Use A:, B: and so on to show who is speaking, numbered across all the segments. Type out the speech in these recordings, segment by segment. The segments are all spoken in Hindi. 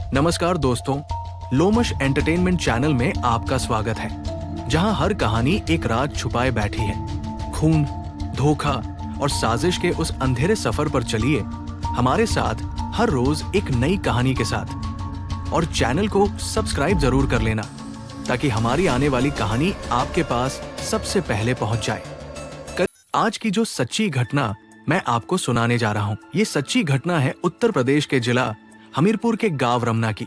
A: नमस्कार दोस्तों, लोमश एंटरटेनमेंट चैनल में आपका स्वागत है, जहां हर कहानी एक राज छुपाए बैठी है। खून, धोखा और साजिश के उस अंधेरे सफर पर चलिए हमारे साथ हर रोज एक नई कहानी के साथ। और चैनल को सब्सक्राइब जरूर कर लेना ताकि हमारी आने वाली कहानी आपके पास सबसे पहले पहुंच जाए। आज की जो सच्ची घटना मैं आपको सुनाने जा रहा हूं, ये सच्ची घटना है उत्तर प्रदेश के जिला हमीरपुर के गांव रमना की।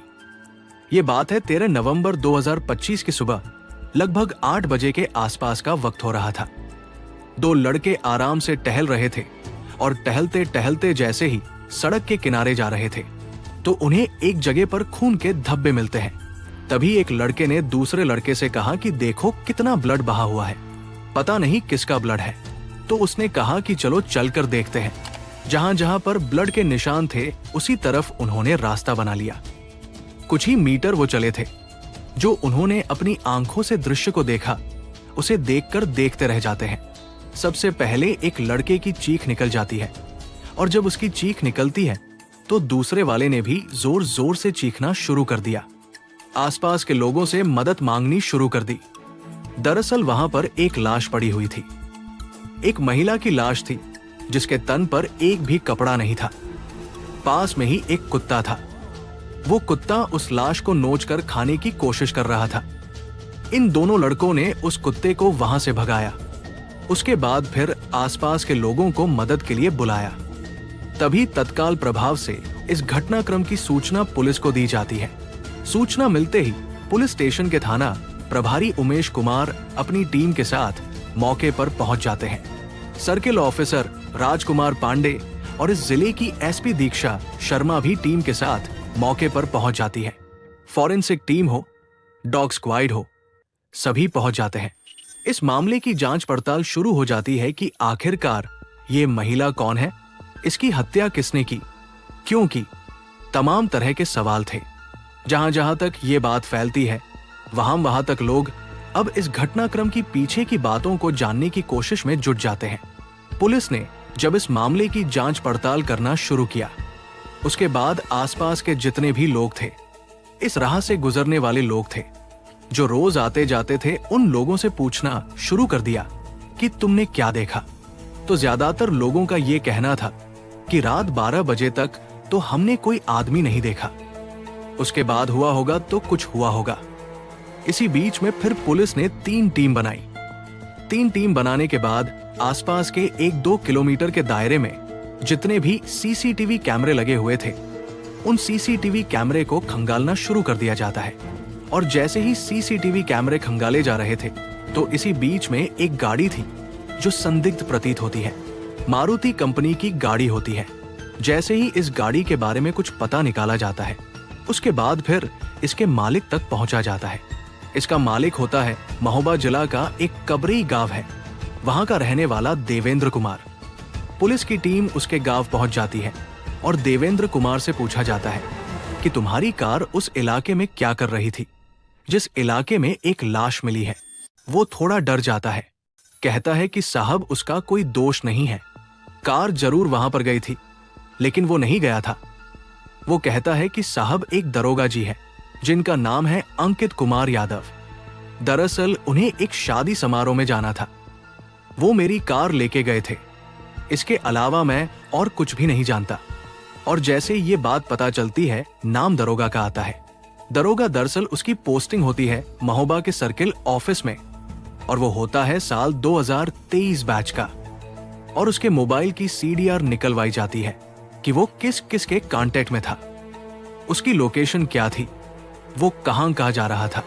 A: ये बात है 13 नवंबर 2025 की सुबह लगभग 8 बजे के आसपास का वक्त हो रहा था। दो लड़के आराम से टहल रहे थे और टहलते टहलते जैसे ही सड़क के किनारे जा रहे थे तो उन्हें एक जगह पर खून के धब्बे मिलते हैं। तभी एक लड़के ने दूसरे लड़के से कहा कि देखो कितना ब्लड बहा हुआ है, पता नहीं किसका ब्लड है। तो उसने कहा कि चलो चलकर देखते हैं। जहां जहां पर ब्लड के निशान थे उसी तरफ उन्होंने रास्ता बना लिया। कुछ ही मीटर वो चले थे, जो उन्होंने अपनी आंखों से दृश्य को देखा उसे देखकर देखते रह जाते हैं। सबसे पहले एक लड़के की चीख निकल जाती है और जब उसकी चीख निकलती है तो दूसरे वाले ने भी जोर जोर से चीखना शुरू कर दिया। आसपास के लोगों से मदद मांगनी शुरू कर दी। दरअसल वहां पर एक लाश पड़ी हुई थी। एक महिला की लाश थी जिसके तन पर एक भी कपड़ा नहीं था। पास में ही एक कुत्ता था। वो कुत्ता उस लाश को नोचकर खाने की कोशिश कर रहा था। इन दोनों लड़कों ने उस कुत्ते को वहां से भगाया। उसके बाद फिर आसपास के लोगों को मदद के लिए बुलाया। तभी तत्काल प्रभाव से इस घटनाक्रम की सूचना पुलिस को दी जाती है। सूचना मिलते ही पुलिस स्टेशन के थाना प्रभारी उमेश कुमार अपनी टीम के साथ मौके पर पहुंच जाते हैं। सर्किल ऑफिसर राजकुमार पांडे और इस जिले की एसपी दीक्षा शर्मा भी टीम के साथ मौके पर पहुंच जाती है। फॉरेंसिक टीम हो, डॉग स्क्वाड हो, सभी पहुंच जाते हैं। इस मामले की जांच पड़ताल शुरू हो जाती है कि आखिरकार ये महिला कौन है, इसकी हत्या किसने की, क्यों की, तमाम तरह के सवाल थे। जहां जहां तक ये बात फैलती है वहां तक लोग अब इस घटनाक्रम की पीछे की बातों को जानने की कोशिश में जुट जाते हैं। पुलिस ने जब इस मामले की जांच पड़ताल करना शुरू किया, उसके बाद आसपास के जितने भी लोग थे, इस राह से गुजरने वाले लोग थे, जो रोज आते जाते थे, उन लोगों से पूछना शुरू कर दिया कि तुमने क्या देखा। तो ज्यादातर लोगों का ये कहना था कि रात 12 बजे तक तो हमने कोई आदमी नहीं देखा, उसके बाद हुआ होगा तो कुछ हुआ होगा। इसी बीच में फिर पुलिस ने 3 टीम बनाई। 3 टीम बनाने के बाद आसपास के 1-2 किलोमीटर के दायरे में जितने भी सीसीटीवी कैमरे लगे हुए थे, उन सीसीटीवी कैमरे को खंगालना शुरू कर दिया जाता है। और जैसे ही सीसीटीवी कैमरे खंगाले जा रहे थे तो इसी बीच में एक गाड़ी थी जो संदिग्ध प्रतीत होती है। मारुति कंपनी की गाड़ी होती है। जैसे ही इस गाड़ी के बारे में कुछ पता निकाला जाता है, उसके बाद फिर इसके मालिक तक पहुंचा जाता है। इसका मालिक होता है महोबा जिला का एक कबरी गांव है, वहां का रहने वाला देवेंद्र कुमार। पुलिस की टीम उसके गांव पहुंच जाती है और देवेंद्र कुमार से पूछा जाता है कि तुम्हारी कार उस इलाके में क्या कर रही थी, जिस इलाके में एक लाश मिली है। वो थोड़ा डर जाता है, कहता है कि साहब उसका कोई दोष नहीं है, कार जरूर वहां पर गई थी लेकिन वो नहीं गया था। वो कहता है कि साहब एक दरोगा जी है जिनका नाम है अंकित कुमार यादव। दरअसल उन्हें एक शादी समारोह में जाना था, वो मेरी कार लेके गए थे, इसके अलावा मैं और कुछ भी नहीं जानता। और जैसे ये बात पता चलती है, नाम दरोगा का आता है। दरोगा दरअसल उसकी पोस्टिंग होती है महोबा के सर्किल ऑफिस में और वो होता है साल 2023 बैच का। और उसके मोबाइल की सीडीआर निकलवाई जाती है कि वो किस किस के कांटेक्ट में था, उसकी लोकेशन क्या थी, वो कहां जा रहा था।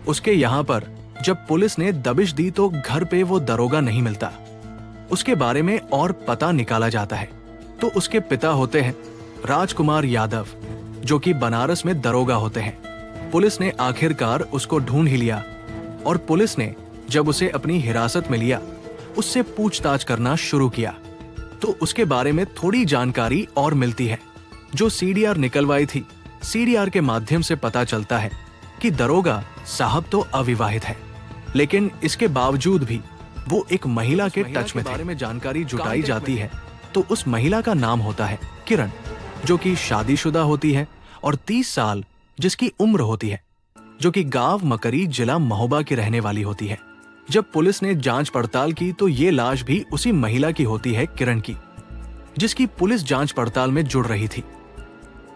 A: उसके यहां पर जब पुलिस ने दबिश दी तो घर पे वो दरोगा नहीं मिलता। उसके बारे में और पता निकाला जाता है तो उसके पिता होते हैं राजकुमार यादव, जो कि बनारस में दरोगा होते हैं। पुलिस ने आखिरकार उसको ढूंढ ही लिया और पुलिस ने जब उसे अपनी हिरासत में लिया, उससे पूछताछ करना शुरू किया तो उसके बारे में थोड़ी जानकारी और मिलती है। जो सीडीआर निकलवाई थी, सीडीआर के माध्यम से पता चलता है कि दरोगा साहब तो अविवाहित है, लेकिन इसके बावजूद भी वो एक महिला के टच में थे। बारे में जानकारी जुटाई जाती है तो उस महिला का नाम होता है किरण, जो कि शादीशुदा होती है और 30 साल जिसकी उम्र होती है, जो कि गांव मकरी जिला महोबा की रहने वाली होती है। जब पुलिस ने जांच पड़ताल की तो ये लाश भी उसी महिला की होती है, किरण की, जिसकी पुलिस जांच पड़ताल में जुड़ रही थी।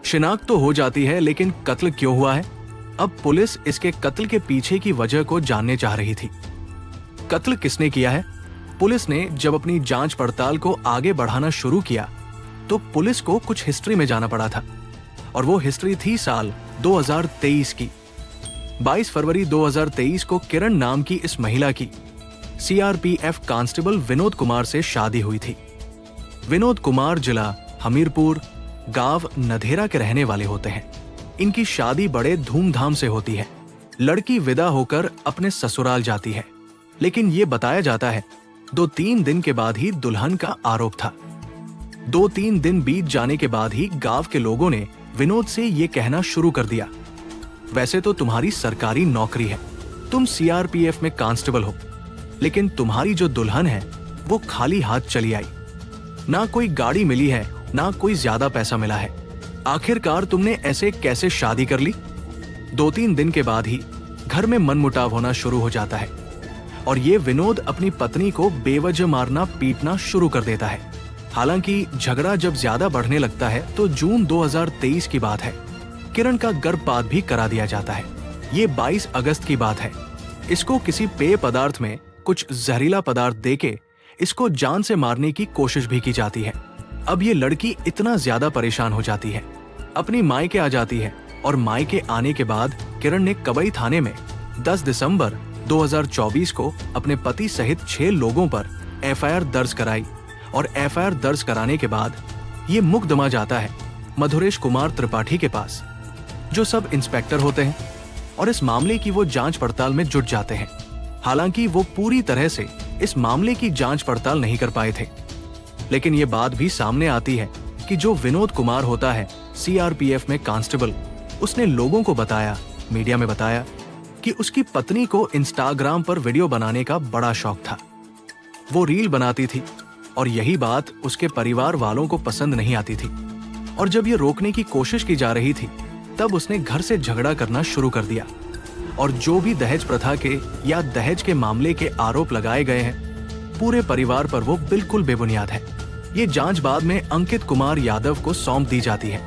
A: शिनाख्त तो हो जाती है, लेकिन कत्ल क्यों हुआ है? अब पुलिस इसके कत्ल के पीछे की वजह को जानने चाह रही थी। कत्ल किसने किया है? पुलिस ने जब अपनी जांच पड़ताल को आगे बढ़ाना शुरू किया तो पुलिस को कुछ हिस्ट्री में जाना पड़ा था, और वो हिस्ट्री थी साल 2023 की। 22 फरवरी 2023 को किरण नाम की इस महिला की सीआरपीएफ कांस्टेबल विनोद कुमार से शादी हुई थी। विनोद कुमार जिला हमीरपुर गांव नधेरा के रहने वाले होते हैं। इनकी शादी बड़े धूमधाम से होती है। लड़की विदा होकर अपने ससुराल जाती है, लेकिन ये बताया जाता है 2-3 दिन के बाद ही दुल्हन का आरोप था। 2-3 दिन बीत जाने के बाद ही गांव के लोगों ने विनोद से ये कहना शुरू कर दिया, वैसे तो तुम्हारी सरकारी नौकरी है, तुम सीआरपीएफ में कांस्टेबल हो, लेकिन तुम्हारी जो दुल्हन है वो खाली हाथ चली आई। ना कोई गाड़ी मिली है, ना कोई ज्यादा पैसा मिला है। आखिरकार तुमने ऐसे कैसे शादी कर ली? 2-3 दिन के बाद ही घर में मनमुटाव होना शुरू हो जाता है और ये विनोद अपनी पत्नी को बेवजह मारना पीटना शुरू कर देता है। हालांकि झगड़ा जब ज्यादा बढ़ने लगता है तो जून 2023 की बात है, किरण का गर्भपात भी करा दिया जाता है। ये 22 अगस्त की बात है। इसको किसी पेय पदार्थ में कुछ जहरीला पदार्थ देके इसको जान से मारने की कोशिश भी की जाती है। अब ये लड़की इतना ज्यादा परेशान हो जाती है, अपनी मायके आ जाती है और मायके आने के बाद किरण ने कबई थाने में 10 दिसंबर 2024 को अपने पति सहित 6 लोगों पर एफआईआर दर्ज कराई और एफआईआर दर्ज कराने के बाद ये मुकदमा जाता है मधुरेश कुमार त्रिपाठी के पास, जो सब इंस्पेक्टर होते हैं, और इस मामले की वो जांच पड़ताल में जुट जाते हैं। हालांकि वो पूरी तरह से इस मामले की जांच पड़ताल नहीं कर पाए थे, लेकिन ये बात भी सामने आती है कि जो विनोद कुमार होता है सीआरपीएफ में कांस्टेबल, उसने लोगों को बताया, मीडिया में बताया कि उसकी पत्नी को इंस्टाग्राम पर वीडियो बनाने का बड़ा शौक था। वो रील बनाती थी और यही बात उसके परिवार वालों को पसंद नहीं आती थी, और जब ये रोकने की कोशिश की जा रही थी तब उसने घर से झगड़ा करना शुरू कर दिया, और जो भी दहेज प्रथा के या दहेज के मामले के आरोप लगाए गए हैं पूरे परिवार पर वो बिल्कुल बेबुनियाद है। ये जांच बाद में अंकित कुमार यादव को सौंप दी जाती है,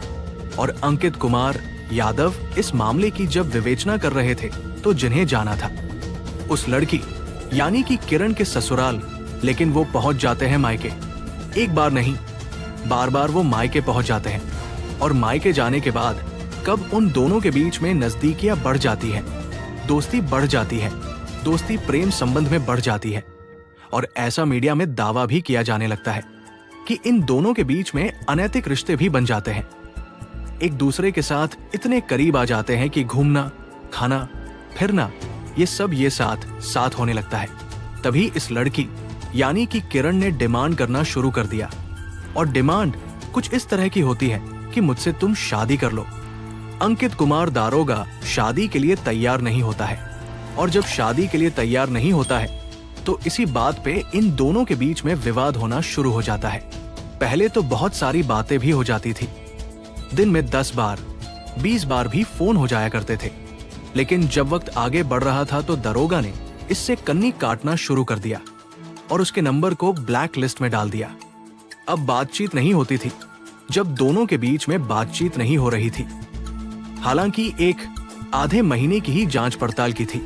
A: और अंकित कुमार यादव इस मामले की जब विवेचना कर रहे थे तो जिन्हें जाना था उस लड़की यानी कि किरण के ससुराल, लेकिन वो पहुंच जाते हैं मायके। एक बार नहीं, बार बार वो मायके पहुंच जाते हैं, और मायके जाने के बाद कब उन दोनों के बीच में नजदीकियां बढ़ जाती है, दोस्ती बढ़ जाती है, दोस्ती प्रेम संबंध में बढ़ जाती है, और ऐसा मीडिया में दावा भी किया जाने लगता है कि इन दोनों के बीच में अनैतिक रिश्ते भी बन जाते हैं। एक दूसरे के साथ इतने करीब आ जाते हैं कि घूमना, खाना, फिरना, ये सब ये साथ होने लगता है। तभी इस लड़की यानी कि किरण ने डिमांड करना शुरू कर दिया, और डिमांड कुछ इस तरह की होती है कि मुझसे तुम शादी कर लो। अंकित कुमार दारोगा शादी के लिए तैयार नहीं होता है, और जब शादी के लिए तैयार नहीं होता है तो इसी बात पे इन दोनों के बीच में विवाद होना शुरू हो जाता है। पहले तो बहुत सारी बातें भी हो जाती थी, दिन में 10 बार 20 बार भी फोन हो जाया करते थे, लेकिन जब वक्त आगे बढ़ रहा था तो दरोगा ने इससे कन्नी काटना शुरू कर दिया और उसके नंबर को ब्लैक लिस्ट में डाल दिया। अब बातचीत नहीं होती थी, जब दोनों के बीच में बातचीत नहीं हो रही थी। हालांकि एक आधे महीने की ही जांच पड़ताल की थी,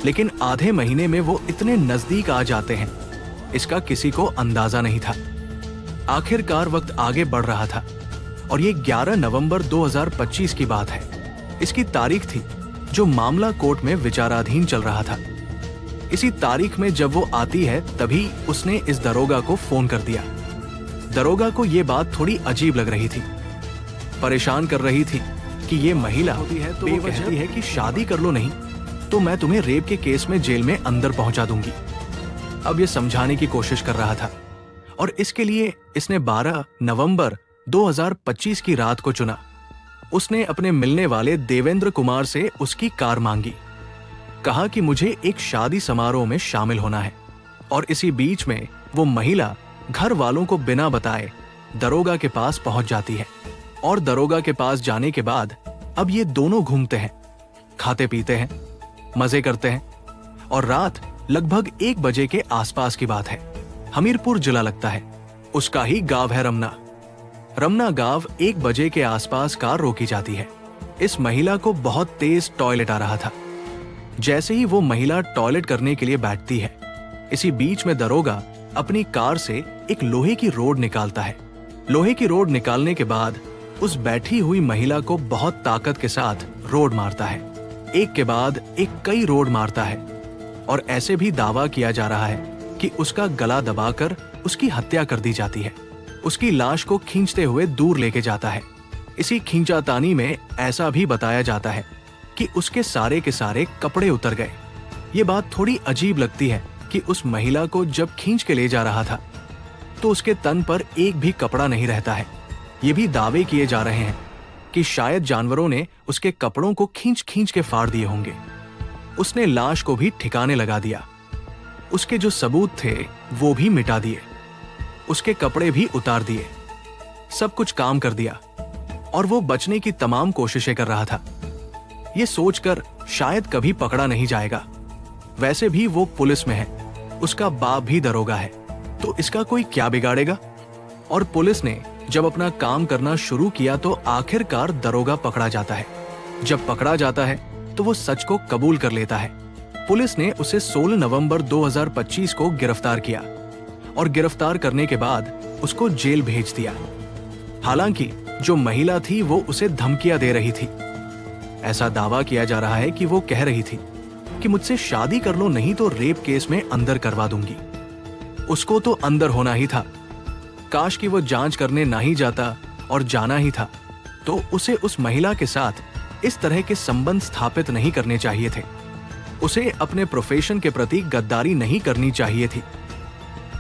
A: लेकिन आधे महीने में वो इतने नजदीक आ जाते हैं इसका किसी को अंदाजा नहीं था। आखिरकार वक्त आगे बढ़ रहा था और ये 11 नवंबर 2025 की बात है। इसकी तारीख थी जो मामला कोर्ट में विचाराधीन चल रहा था। इसी तारीख में जब वो आती है तभी उसने इस दरोगा को फोन कर दिया। दरोगा को ये बात थोड़ी अजीब लग रही थी, परेशान कर रही थी कि ये महिला होती है तो वो कहती है कि शादी कर लो, नहीं तो मैं तुम्हें रेप के केस में जेल में अंदर पहुंचा दूंगी। अब ये समझाने की कोशिश कर रहा था और इसके लिए इसने 12 नवंबर 2025 की रात को चुना। उसने अपने मिलने वाले देवेंद्र कुमार से उसकी कार मांगी, कहा कि मुझे एक शादी समारोह में शामिल होना है, और इसी बीच में वो महिला घर वालों को बिना बताए दरोगा के पास पहुंच जाती है और दरोगा के पास जाने के बाद अब ये दोनों घूमते हैं, खाते पीते हैं, मजे करते हैं और रात लगभग 1 बजे के आसपास की बात है। हमीरपुर जिला लगता है, उसका ही गांव है रमना। रमना गांव 1 बजे के आसपास कार रोकी जाती है। इस महिला को बहुत तेज टॉयलेट आ रहा था। जैसे ही वो महिला टॉयलेट करने के लिए बैठती है, इसी बीच में दरोगा अपनी कार से एक लोहे की रोड निकालता है। लोहे की रोड निकालने के बाद उस बैठी हुई महिला को बहुत ताकत के साथ रोड मारता है। एक के बाद एक कई रोड मारता है और ऐसे भी दावा किया जा रहा है कि उसका गला दबाकर उसकी हत्या कर दी जाती है। उसकी लाश को खींचते हुए दूर लेके जाता है। इसी खींचातानी में ऐसा भी बताया जाता है कि उसके सारे के सारे कपड़े उतर गए। ये बात थोड़ी अजीब लगती है कि उस महिला को जब खींच के ले जा रहा था तो उसके तन पर एक भी कपड़ा नहीं रहता है। ये भी दावे किए जा रहे हैं कि शायद जानवरों ने उसके कपड़ों को खींच खींच के फाड़ दिए होंगे। उसने लाश को भी ठिकाने लगा दिया। उसके जो सबूत थे वो भी मिटा दिए, उसके कपड़े भी उतार दिए, सब कुछ काम कर दिया और वो बचने की तमाम कोशिशें कर रहा था। ये सोचकर शायद कभी पकड़ा नहीं जाएगा। वैसे भी वो पुलिस में है, उसका बाप भी दरोगा है, तो इसका कोई क्या बिगाड़ेगा। और पुलिस ने जब अपना काम करना शुरू किया तो आखिरकार दरोगा पकड़ा जाता है। जब पकड़ा जाता है तो वो सच को कबूल कर लेता है। पुलिस ने उसे 16 नवंबर 2025 को गिरफ्तार किया और गिरफ्तार करने के बाद उसको जेल भेज दिया। हालांकि जो महिला थी वो उसे धमकियां दे रही थी। ऐसा दावा किया जा रहा है कि वो कह रही थी कि मुझसे शादी कर लो, नहीं तो रेप केस में अंदर करवा दूंगी। उसको तो अंदर होना ही था। काश कि वो जांच करने ना ही जाता, और जाना ही था तो उसे उस महिला के साथ इस तरह के संबंध स्थापित नहीं करने चाहिए थे। उसे अपने प्रोफेशन के प्रति गद्दारी नहीं करनी चाहिए थी।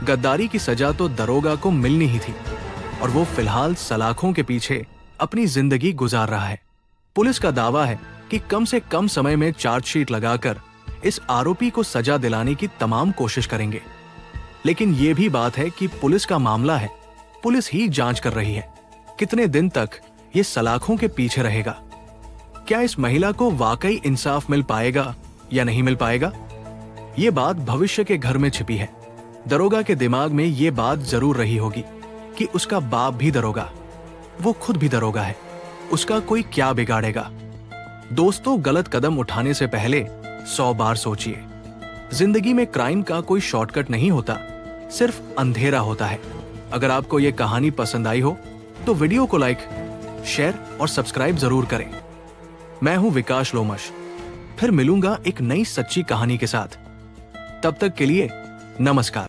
A: गद्दारी की सजा तो दरोगा को मिलनी ही थी और वो फिलहाल सलाखों के पीछे अपनी जिंदगी गुजार रहा है। पुलिस का दावा है कि कम से कम समय में चार्जशीट लगाकर इस आरोपी को सजा दिलाने की तमाम कोशिश करेंगे। लेकिन ये भी बात है कि पुलिस का मामला है, पुलिस ही जांच कर रही है। कितने दिन तक ये सलाखों के पीछे रहेगा? क्या इस महिला को वाकई इंसाफ मिल पाएगा या नहीं मिल पाएगा? ये बात भविष्य के घर में छिपी है। दरोगा के दिमाग में ये बात जरूर रही होगी कि उसका बाप भी दरोगा, वो खुद भी दरोगा है, उसका कोई क्या बिगाड़ेगा। दोस्तों, गलत कदम उठाने से पहले 100 बार सोचिए। जिंदगी में क्राइम का कोई शॉर्टकट नहीं होता, सिर्फ अंधेरा होता है। अगर आपको ये कहानी पसंद आई हो तो वीडियो को लाइक, शेयर और सब्सक्राइब जरूर करें। मैं हूं विकास लोमश, फिर मिलूंगा एक नई सच्ची कहानी के साथ। तब तक के लिए नमस्कार।